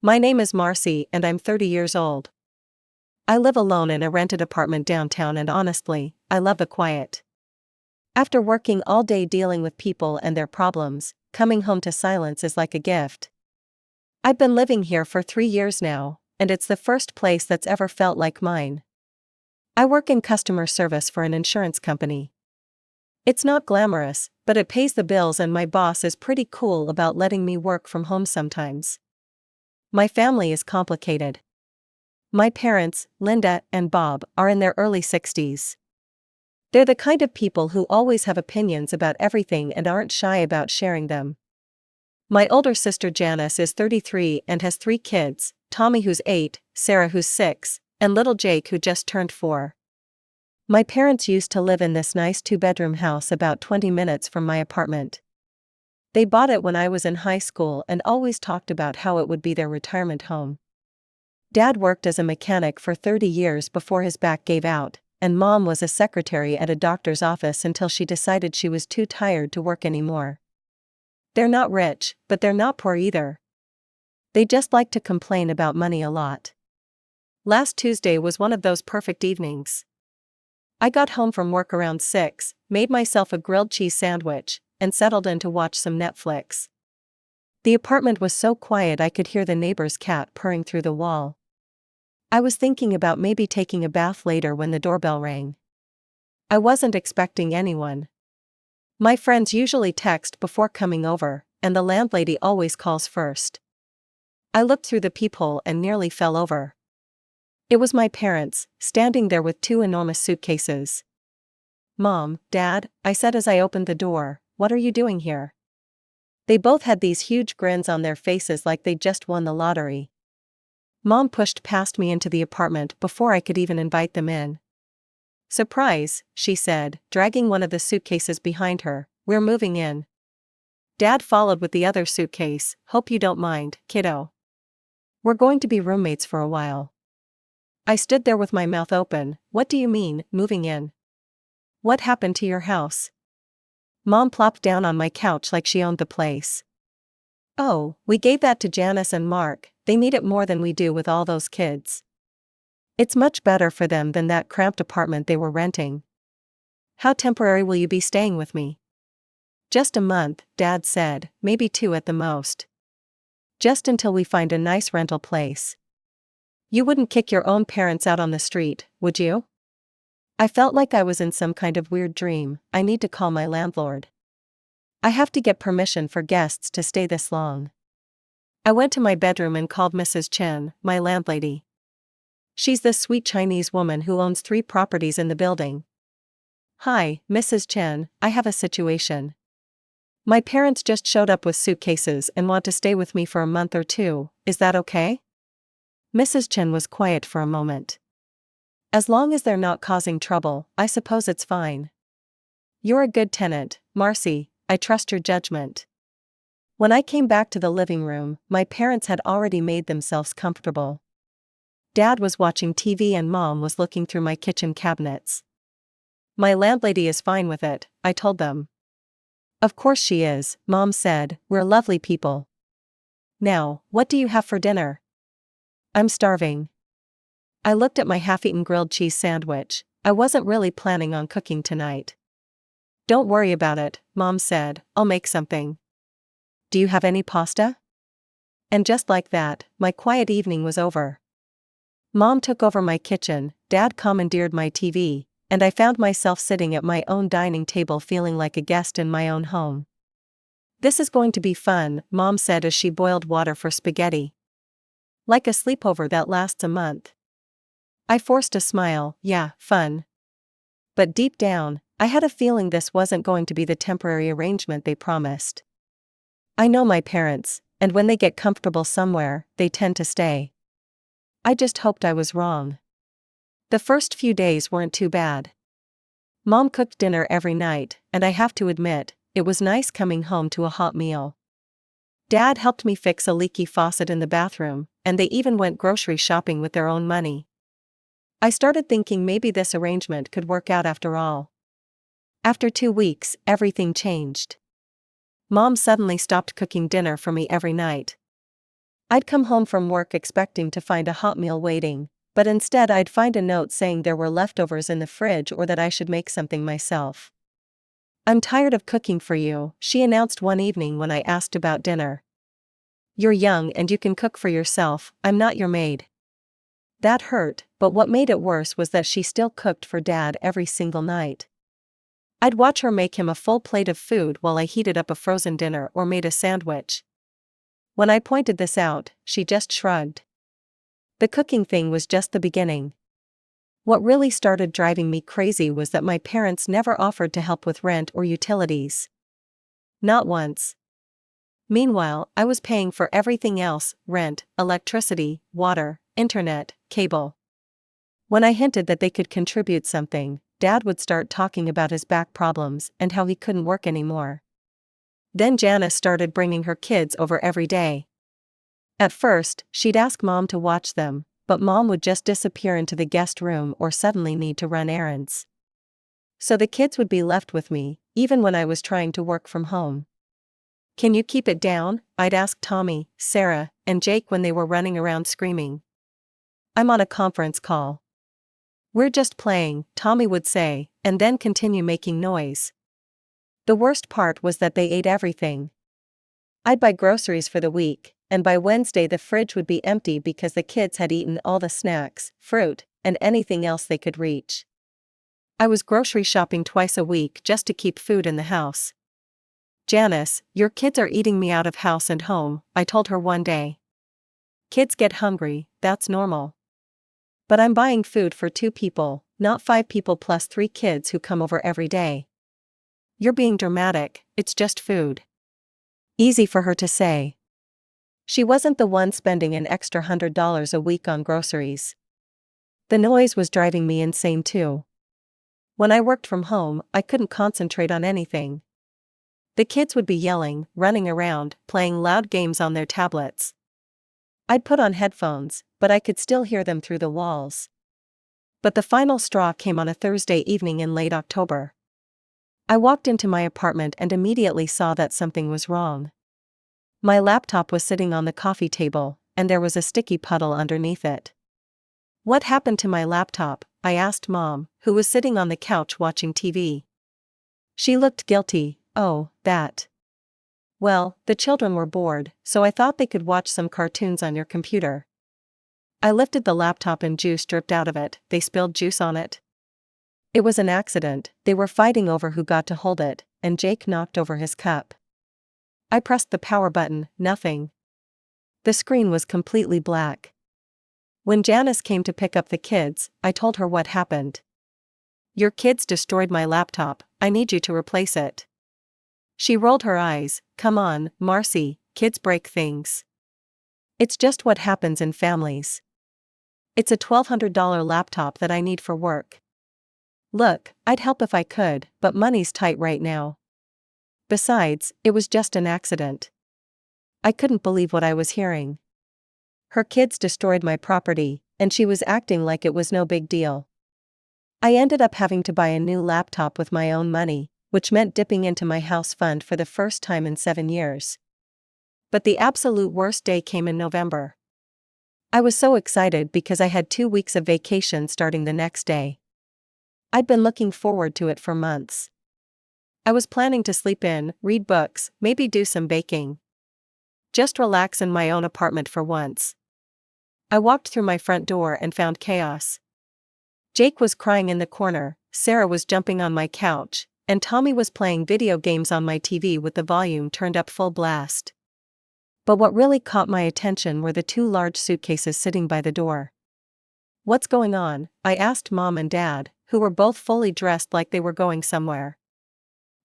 My name is Marcy and I'm 30 years old. I live alone in a rented apartment downtown and honestly, I love the quiet. After working all day dealing with people and their problems, coming home to silence is like a gift. I've been living here for 3 years now, and it's the first place that's ever felt like mine. I work in customer service for an insurance company. It's not glamorous, but it pays the bills and my boss is pretty cool about letting me work from home sometimes. My family is complicated. My parents, Linda and Bob, are in their early 60s. They're the kind of people who always have opinions about everything and aren't shy about sharing them. My older sister Janice is 33 and has 3 kids, Tommy who's 8, Sarah who's 6, and little Jake who just turned 4. My parents used to live in this nice 2-bedroom house about 20 minutes from my apartment. They bought it when I was in high school and always talked about how it would be their retirement home. Dad worked as a mechanic for 30 years before his back gave out, and Mom was a secretary at a doctor's office until she decided she was too tired to work anymore. They're not rich, but they're not poor either. They just like to complain about money a lot. Last Tuesday was one of those perfect evenings. I got home from work around 6, made myself a grilled cheese sandwich, and settled in to watch some Netflix. The apartment was so quiet I could hear the neighbor's cat purring through the wall. I was thinking about maybe taking a bath later when the doorbell rang. I wasn't expecting anyone. My friends usually text before coming over, and the landlady always calls first. I looked through the peephole and nearly fell over. It was my parents, standing there with 2 enormous suitcases. "Mom, Dad," I said as I opened the door, "what are you doing here?" They both had these huge grins on their faces like they'd just won the lottery. Mom pushed past me into the apartment before I could even invite them in. "Surprise," she said, dragging one of the suitcases behind her, "we're moving in." Dad followed with the other suitcase, "Hope you don't mind, kiddo. We're going to be roommates for a while." I stood there with my mouth open. "What do you mean, moving in? What happened to your house?" Mom plopped down on my couch like she owned the place. "Oh, we gave that to Janice and Mark, they need it more than we do with all those kids. It's much better for them than that cramped apartment they were renting." "How temporary will you be staying with me?" "Just a month," Dad said, "maybe 2 at the most. Just until we find a nice rental place." "You wouldn't kick your own parents out on the street, would you?" I felt like I was in some kind of weird dream. I need to call my landlord. I have to get permission for guests to stay this long. I went to my bedroom and called Mrs. Chen, my landlady. She's this sweet Chinese woman who owns 3 properties in the building. "Hi, Mrs. Chen, I have a situation. My parents just showed up with suitcases and want to stay with me for a month or 2, is that okay?" Mrs. Chen was quiet for a moment. "As long as they're not causing trouble, I suppose it's fine. You're a good tenant, Marcy, I trust your judgment." When I came back to the living room, my parents had already made themselves comfortable. Dad was watching TV and Mom was looking through my kitchen cabinets. "My landlady is fine with it," I told them. "Of course she is," Mom said, "we're lovely people." "Now, what do you have for dinner?" "I'm starving." I looked at my half-eaten grilled cheese sandwich. I wasn't really planning on cooking tonight. "Don't worry about it," Mom said, "I'll make something." "Do you have any pasta?" And just like that, my quiet evening was over. Mom took over my kitchen, Dad commandeered my TV, and I found myself sitting at my own dining table feeling like a guest in my own home. "This is going to be fun," Mom said as she boiled water for spaghetti. "Like a sleepover that lasts a month." I forced a smile. "Yeah, fun." But deep down, I had a feeling this wasn't going to be the temporary arrangement they promised. I know my parents, and when they get comfortable somewhere, they tend to stay. I just hoped I was wrong. The first few days weren't too bad. Mom cooked dinner every night, and I have to admit, it was nice coming home to a hot meal. Dad helped me fix a leaky faucet in the bathroom, and they even went grocery shopping with their own money. I started thinking maybe this arrangement could work out after all. After 2 weeks, everything changed. Mom suddenly stopped cooking dinner for me every night. I'd come home from work expecting to find a hot meal waiting, but instead I'd find a note saying there were leftovers in the fridge or that I should make something myself. "I'm tired of cooking for you," she announced one evening when I asked about dinner. "You're young and you can cook for yourself, I'm not your maid." That hurt, but what made it worse was that she still cooked for Dad every single night. I'd watch her make him a full plate of food while I heated up a frozen dinner or made a sandwich. When I pointed this out, she just shrugged. The cooking thing was just the beginning. What really started driving me crazy was that my parents never offered to help with rent or utilities. Not once. Meanwhile, I was paying for everything else: rent, electricity, water, internet, cable. When I hinted that they could contribute something, Dad would start talking about his back problems and how he couldn't work anymore. Then Janice started bringing her kids over every day. At first, she'd ask Mom to watch them, but Mom would just disappear into the guest room or suddenly need to run errands. So the kids would be left with me, even when I was trying to work from home. "Can you keep it down?" I'd ask Tommy, Sarah, and Jake when they were running around screaming. "I'm on a conference call." "We're just playing," Tommy would say, and then continue making noise. The worst part was that they ate everything. I'd buy groceries for the week, and by Wednesday the fridge would be empty because the kids had eaten all the snacks, fruit, and anything else they could reach. I was grocery shopping twice a week just to keep food in the house. "Janice, your kids are eating me out of house and home," I told her one day. "Kids get hungry, that's normal. But I'm buying food for 2 people, not 5 people plus 3 kids who come over every day." "You're being dramatic, it's just food." Easy for her to say. She wasn't the one spending an extra $100 a week on groceries. The noise was driving me insane too. When I worked from home, I couldn't concentrate on anything. The kids would be yelling, running around, playing loud games on their tablets. I'd put on headphones, but I could still hear them through the walls. But the final straw came on a Thursday evening in late October. I walked into my apartment and immediately saw that something was wrong. My laptop was sitting on the coffee table, and there was a sticky puddle underneath it. "What happened to my laptop?" I asked Mom, who was sitting on the couch watching TV. She looked guilty. "Oh, that. Well, the children were bored, so I thought they could watch some cartoons on your computer." I lifted the laptop and juice dripped out of it. "They spilled juice on it." "It was an accident, they were fighting over who got to hold it, and Jake knocked over his cup." I pressed the power button, nothing. The screen was completely black. When Janice came to pick up the kids, I told her what happened. "Your kids destroyed my laptop, I need you to replace it." She rolled her eyes. "Come on, Marcy, kids break things. It's just what happens in families. It's a $1,200 laptop that I need for work. Look, I'd help if I could, but money's tight right now. Besides, it was just an accident." I couldn't believe what I was hearing. Her kids destroyed my property, and she was acting like it was no big deal. I ended up having to buy a new laptop with my own money, which meant dipping into my house fund for the first time in 7 years. But the absolute worst day came in November. I was so excited because I had 2 weeks of vacation starting the next day. I'd been looking forward to it for months. I was planning to sleep in, read books, maybe do some baking. Just relax in my own apartment for once. I walked through my front door and found chaos. Jake was crying in the corner, Sarah was jumping on my couch, and Tommy was playing video games on my TV with the volume turned up full blast. But what really caught my attention were the 2 large suitcases sitting by the door. "What's going on?" I asked Mom and Dad, who were both fully dressed like they were going somewhere.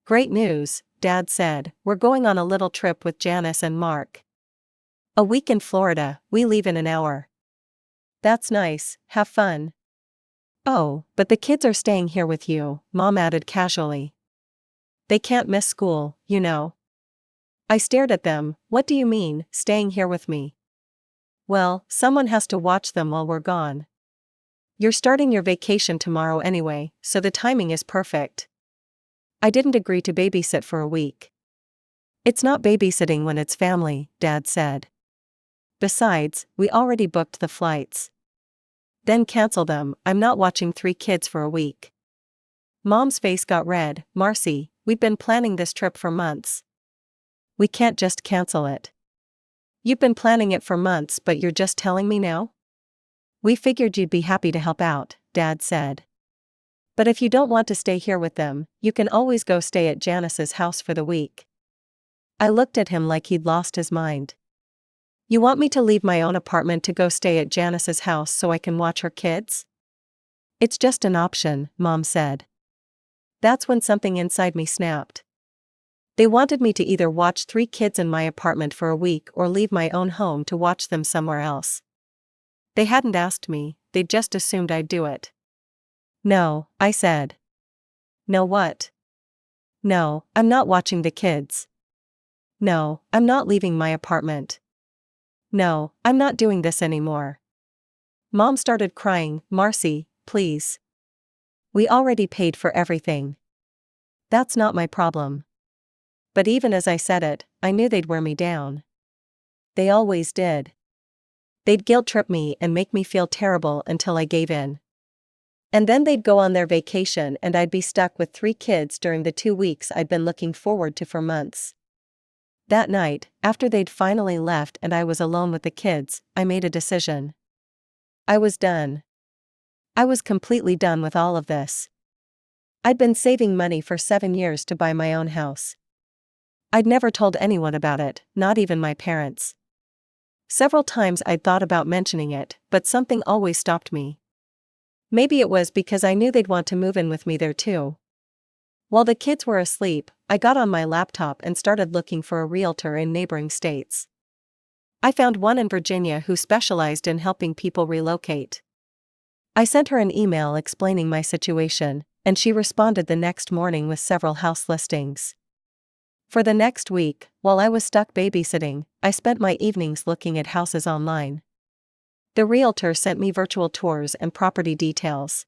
"Great news," Dad said, "we're going on a little trip with Janice and Mark. A week in Florida, we leave in an hour." "That's nice, have fun." "Oh, but the kids are staying here with you," Mom added casually. "They can't miss school, you know." I stared at them. "What do you mean, staying here with me?" "Well, someone has to watch them while we're gone. You're starting your vacation tomorrow anyway, so the timing is perfect." I didn't agree to babysit for a week. It's not babysitting when it's family, Dad said. Besides, we already booked the flights. Then cancel them, I'm not watching 3 kids for a week. Mom's face got red. Marcy, we've been planning this trip for months. We can't just cancel it. You've been planning it for months, but you're just telling me now? We figured you'd be happy to help out, Dad said. But if you don't want to stay here with them, you can always go stay at Janice's house for the week. I looked at him like he'd lost his mind. You want me to leave my own apartment to go stay at Janice's house so I can watch her kids? It's just an option, Mom said. That's when something inside me snapped. They wanted me to either watch 3 kids in my apartment for a week or leave my own home to watch them somewhere else. They hadn't asked me, they'd just assumed I'd do it. No, I said. No what? No, I'm not watching the kids. No, I'm not leaving my apartment. No, I'm not doing this anymore. Mom started crying. Marcy, please. We already paid for everything. That's not my problem. But even as I said it, I knew they'd wear me down. They always did. They'd guilt-trip me and make me feel terrible until I gave in. And then they'd go on their vacation and I'd be stuck with 3 kids during the 2 weeks I'd been looking forward to for months. That night, after they'd finally left and I was alone with the kids, I made a decision. I was done. I was completely done with all of this. I'd been saving money for 7 years to buy my own house. I'd never told anyone about it, not even my parents. Several times I'd thought about mentioning it, but something always stopped me. Maybe it was because I knew they'd want to move in with me there too. While the kids were asleep, I got on my laptop and started looking for a realtor in neighboring states. I found one in Virginia who specialized in helping people relocate. I sent her an email explaining my situation, and she responded the next morning with several house listings. For the next week, while I was stuck babysitting, I spent my evenings looking at houses online. The realtor sent me virtual tours and property details.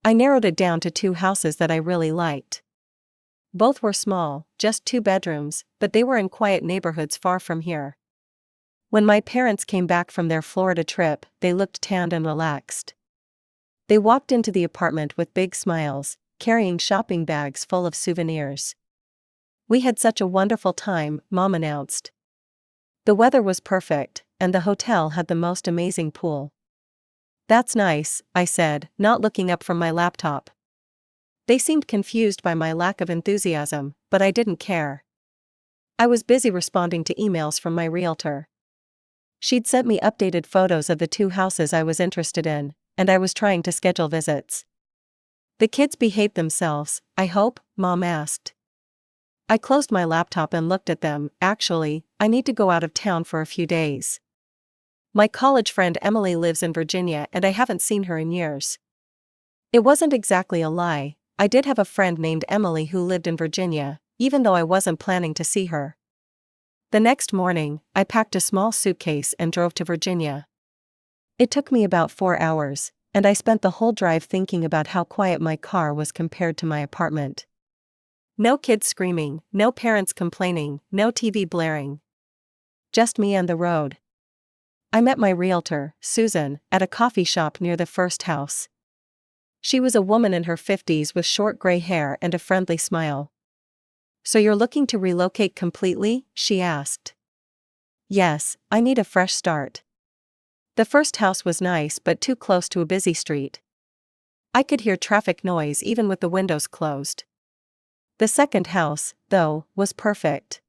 I narrowed it down to 2 houses that I really liked. Both were small, just 2 bedrooms, but they were in quiet neighborhoods far from here. When my parents came back from their Florida trip, they looked tanned and relaxed. They walked into the apartment with big smiles, carrying shopping bags full of souvenirs. We had such a wonderful time, Mom announced. The weather was perfect, and the hotel had the most amazing pool. That's nice, I said, not looking up from my laptop. They seemed confused by my lack of enthusiasm, but I didn't care. I was busy responding to emails from my realtor. She'd sent me updated photos of the 2 houses I was interested in, and I was trying to schedule visits. The kids behaved themselves, I hope? Mom asked. I closed my laptop and looked at them. Actually, I need to go out of town for a few days. My college friend Emily lives in Virginia and I haven't seen her in years. It wasn't exactly a lie, I did have a friend named Emily who lived in Virginia, even though I wasn't planning to see her. The next morning, I packed a small suitcase and drove to Virginia. It took me about 4 hours, and I spent the whole drive thinking about how quiet my car was compared to my apartment. No kids screaming, no parents complaining, no TV blaring. Just me and the road. I met my realtor, Susan, at a coffee shop near the first house. She was a woman in her 50s with short gray hair and a friendly smile. So you're looking to relocate completely? She asked. Yes, I need a fresh start. The first house was nice but too close to a busy street. I could hear traffic noise even with the windows closed. The second house, though, was perfect.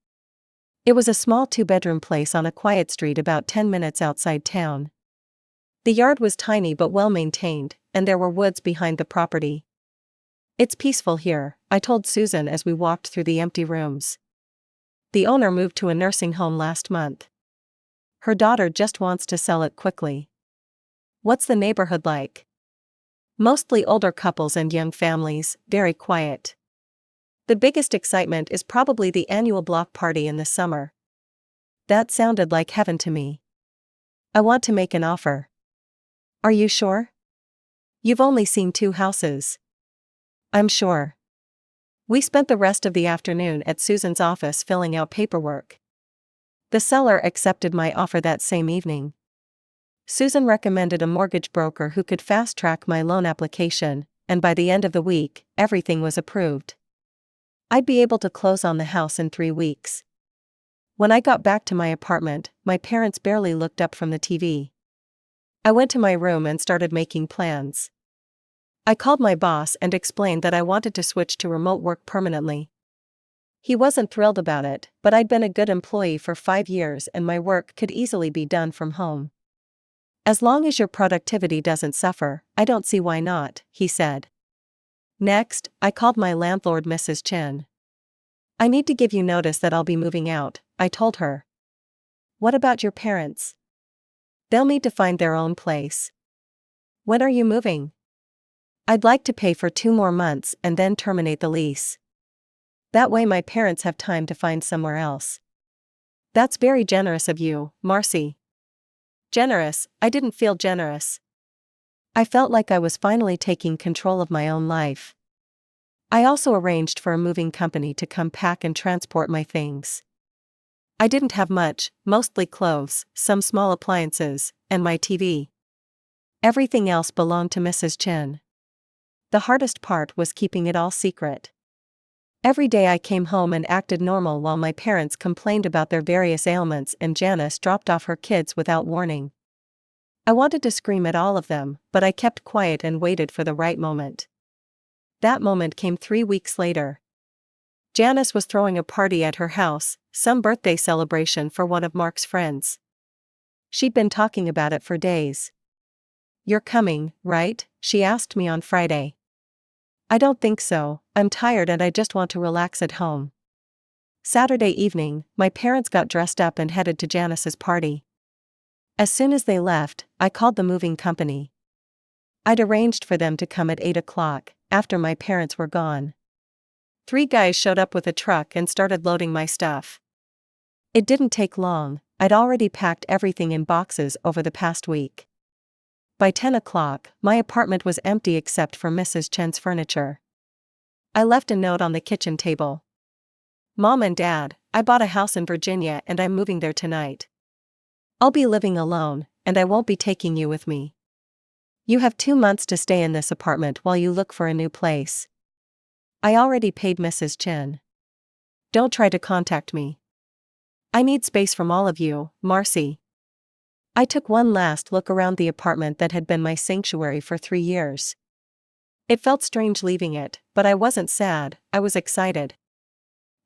It was a small 2-bedroom place on a quiet street about 10 minutes outside town. The yard was tiny but well maintained, and there were woods behind the property. It's peaceful here, I told Susan as we walked through the empty rooms. The owner moved to a nursing home last month. Her daughter just wants to sell it quickly. What's the neighborhood like? Mostly older couples and young families, very quiet. The biggest excitement is probably the annual block party in the summer. That sounded like heaven to me. I want to make an offer. Are you sure? You've only seen 2 houses. I'm sure. We spent the rest of the afternoon at Susan's office filling out paperwork. The seller accepted my offer that same evening. Susan recommended a mortgage broker who could fast-track my loan application, and by the end of the week, everything was approved. I'd be able to close on the house in 3 weeks. When I got back to my apartment, my parents barely looked up from the TV. I went to my room and started making plans. I called my boss and explained that I wanted to switch to remote work permanently. He wasn't thrilled about it, but I'd been a good employee for 5 years and my work could easily be done from home. As long as your productivity doesn't suffer, I don't see why not, he said. Next, I called my landlord, Mrs. Chen. I need to give you notice that I'll be moving out, I told her. What about your parents? They'll need to find their own place. When are you moving? I'd like to pay for 2 more months and then terminate the lease. That way my parents have time to find somewhere else. That's very generous of you, Marcy. Generous? I didn't feel generous. I felt like I was finally taking control of my own life. I also arranged for a moving company to come pack and transport my things. I didn't have much, mostly clothes, some small appliances, and my TV. Everything else belonged to Mrs. Chen. The hardest part was keeping it all secret. Every day I came home and acted normal while my parents complained about their various ailments and Janice dropped off her kids without warning. I wanted to scream at all of them, but I kept quiet and waited for the right moment. That moment came 3 weeks later. Janice was throwing a party at her house, some birthday celebration for one of Mark's friends. She'd been talking about it for days. "You're coming, right?" she asked me on Friday. "I don't think so, I'm tired and I just want to relax at home." Saturday evening, my parents got dressed up and headed to Janice's party. As soon as they left, I called the moving company. I'd arranged for them to come at 8 o'clock, after my parents were gone. 3 guys showed up with a truck and started loading my stuff. It didn't take long, I'd already packed everything in boxes over the past week. By 10 o'clock, my apartment was empty except for Mrs. Chen's furniture. I left a note on the kitchen table. "Mom and Dad, I bought a house in Virginia and I'm moving there tonight. I'll be living alone, and I won't be taking you with me. You have 2 months to stay in this apartment while you look for a new place. I already paid Mrs. Chen. Don't try to contact me. I need space from all of you, Marcy." I took one last look around the apartment that had been my sanctuary for 3 years. It felt strange leaving it, but I wasn't sad, I was excited.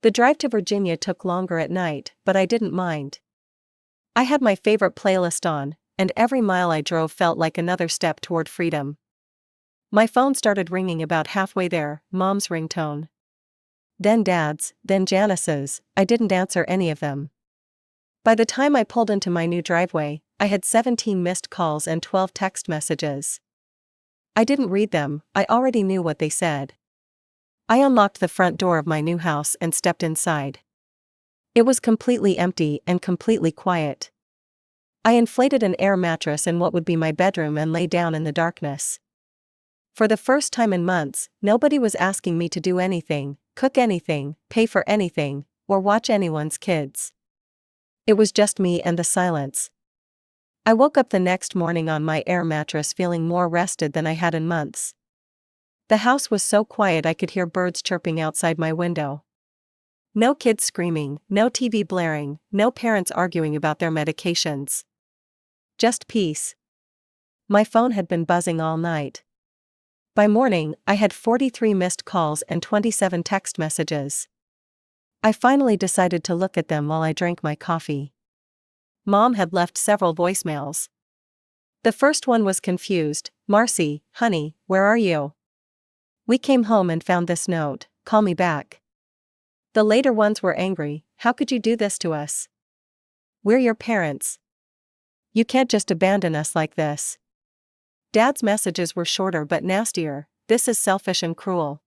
The drive to Virginia took longer at night, but I didn't mind. I had my favorite playlist on, and every mile I drove felt like another step toward freedom. My phone started ringing about halfway there, Mom's ringtone. Then Dad's, then Janice's. I didn't answer any of them. By the time I pulled into my new driveway, I had 17 missed calls and 12 text messages. I didn't read them, I already knew what they said. I unlocked the front door of my new house and stepped inside. It was completely empty and completely quiet. I inflated an air mattress in what would be my bedroom and lay down in the darkness. For the first time in months, nobody was asking me to do anything, cook anything, pay for anything, or watch anyone's kids. It was just me and the silence. I woke up the next morning on my air mattress feeling more rested than I had in months. The house was so quiet I could hear birds chirping outside my window. No kids screaming, no TV blaring, no parents arguing about their medications. Just peace. My phone had been buzzing all night. By morning, I had 43 missed calls and 27 text messages. I finally decided to look at them while I drank my coffee. Mom had left several voicemails. The first one was confused. "Marcy, honey, where are you? We came home and found this note, call me back." The later ones were angry. "How could you do this to us? We're your parents. You can't just abandon us like this." Dad's messages were shorter but nastier. "This is selfish and cruel.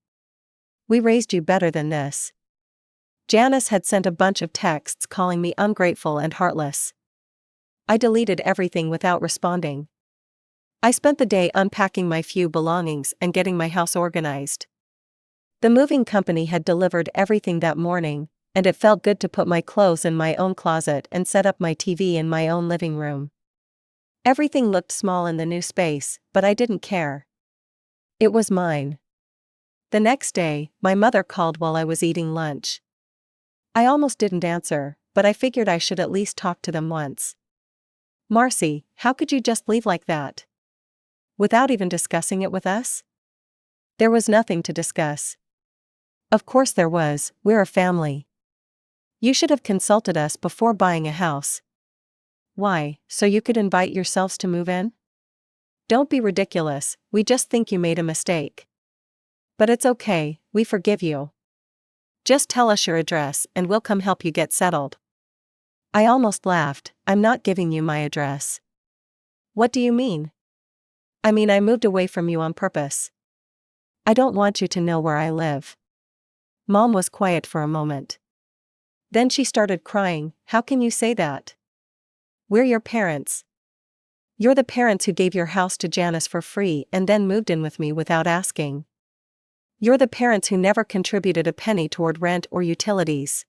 We raised you better than this." Janice had sent a bunch of texts calling me ungrateful and heartless. I deleted everything without responding. I spent the day unpacking my few belongings and getting my house organized. The moving company had delivered everything that morning, and it felt good to put my clothes in my own closet and set up my TV in my own living room. Everything looked small in the new space, but I didn't care. It was mine. The next day, my mother called while I was eating lunch. I almost didn't answer, but I figured I should at least talk to them once. "Marcy, how could you just leave like that? Without even discussing it with us?" There was nothing to discuss. Of course there was, we're a family. You should have consulted us before buying a house. Why, so you could invite yourselves to move in? Don't be ridiculous, we just think you made a mistake. But it's okay, we forgive you. Just tell us your address and we'll come help you get settled. I almost laughed. "I'm not giving you my address." "What do you mean?" "I mean I moved away from you on purpose. I don't want you to know where I live." Mom was quiet for a moment. Then she started crying. "How can you say that? We're your parents. You're the parents who gave your house to Janice for free and then moved in with me without asking. You're the parents who never contributed a penny toward rent or utilities.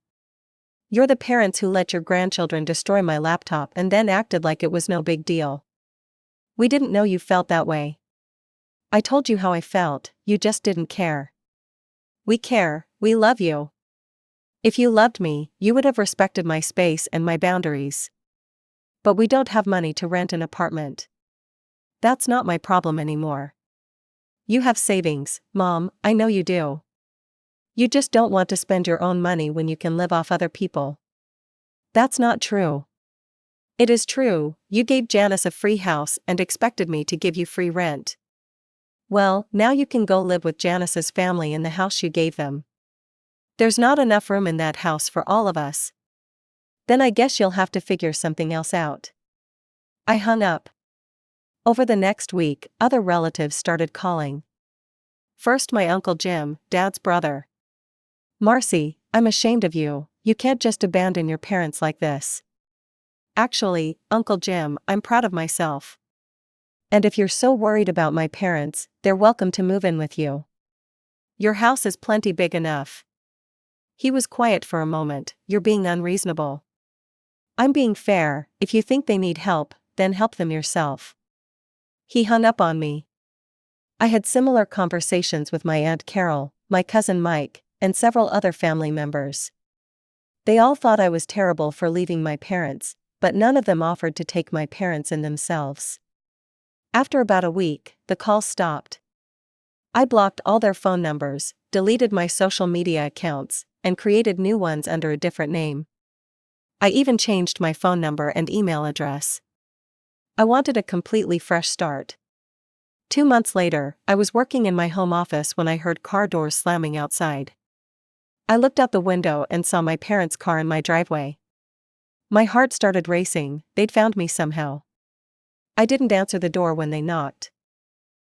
You're the parents who let your grandchildren destroy my laptop and then acted like it was no big deal. We didn't know you felt that way. I told you how I felt, you just didn't care. We care, we love you. If you loved me, you would have respected my space and my boundaries. But we don't have money to rent an apartment. That's not my problem anymore. You have savings, Mom, I know you do. You just don't want to spend your own money when you can live off other people." "That's not true." "It is true, you gave Janice a free house and expected me to give you free rent. Well, now you can go live with Janice's family in the house you gave them. There's not enough room in that house for all of us. Then I guess you'll have to figure something else out." I hung up. Over the next week, other relatives started calling. First my Uncle Jim, Dad's brother. "Marcy, I'm ashamed of you, you can't just abandon your parents like this." "Actually, Uncle Jim, I'm proud of myself. And if you're so worried about my parents, they're welcome to move in with you. Your house is plenty big enough." He was quiet for a moment. "You're being unreasonable." "I'm being fair, if you think they need help, then help them yourself." He hung up on me. I had similar conversations with my Aunt Carol, my cousin Mike, and several other family members. They all thought I was terrible for leaving my parents, but none of them offered to take my parents in themselves. After about a week, the calls stopped. I blocked all their phone numbers, deleted my social media accounts, and created new ones under a different name. I even changed my phone number and email address. I wanted a completely fresh start. 2 months later, I was working in my home office when I heard car doors slamming outside. I looked out the window and saw my parents' car in my driveway. My heart started racing, they'd found me somehow. I didn't answer the door when they knocked.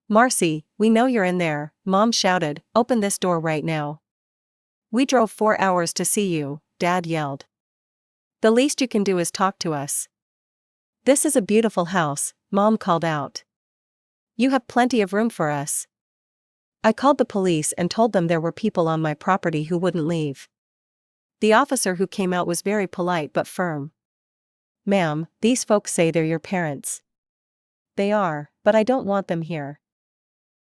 "Marcy, we know you're in there," Mom shouted, "open this door right now." "We drove 4 hours to see you," Dad yelled. "The least you can do is talk to us." "This is a beautiful house," Mom called out. "You have plenty of room for us." I called the police and told them there were people on my property who wouldn't leave. The officer who came out was very polite but firm. "Ma'am, these folks say they're your parents." "They are, but I don't want them here."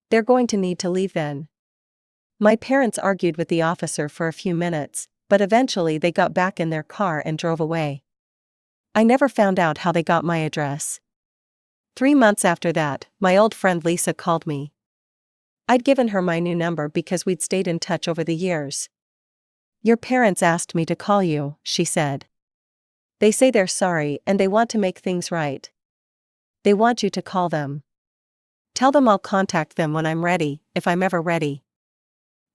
"They're going to need to leave then." My parents argued with the officer for a few minutes, but eventually they got back in their car and drove away. I never found out how they got my address. 3 months after that, my old friend Lisa called me. I'd given her my new number because we'd stayed in touch over the years. "Your parents asked me to call you," she said. "They say they're sorry and they want to make things right. They want you to call them. Tell them I'll contact them when I'm ready, if I'm ever ready."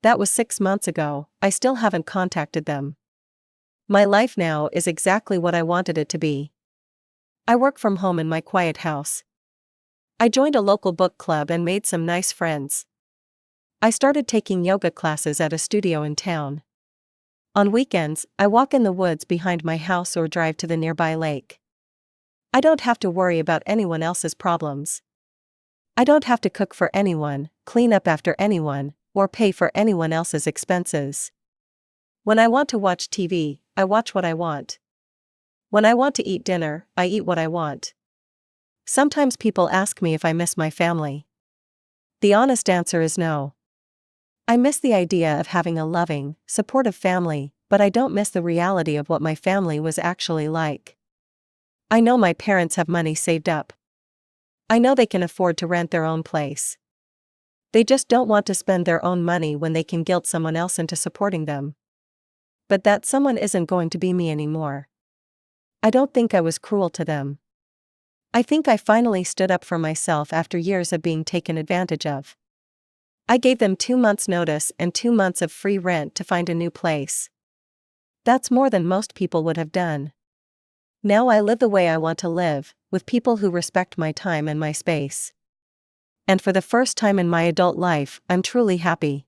That was 6 months ago, I still haven't contacted them. My life now is exactly what I wanted it to be. I work from home in my quiet house. I joined a local book club and made some nice friends. I started taking yoga classes at a studio in town. On weekends, I walk in the woods behind my house or drive to the nearby lake. I don't have to worry about anyone else's problems. I don't have to cook for anyone, clean up after anyone, or pay for anyone else's expenses. When I want to watch TV, I watch what I want. When I want to eat dinner, I eat what I want. Sometimes people ask me if I miss my family. The honest answer is no. I miss the idea of having a loving, supportive family, but I don't miss the reality of what my family was actually like. I know my parents have money saved up. I know they can afford to rent their own place. They just don't want to spend their own money when they can guilt someone else into supporting them. But that someone isn't going to be me anymore. I don't think I was cruel to them. I think I finally stood up for myself after years of being taken advantage of. I gave them 2 months' notice and 2 months of free rent to find a new place. That's more than most people would have done. Now I live the way I want to live, with people who respect my time and my space. And for the first time in my adult life, I'm truly happy.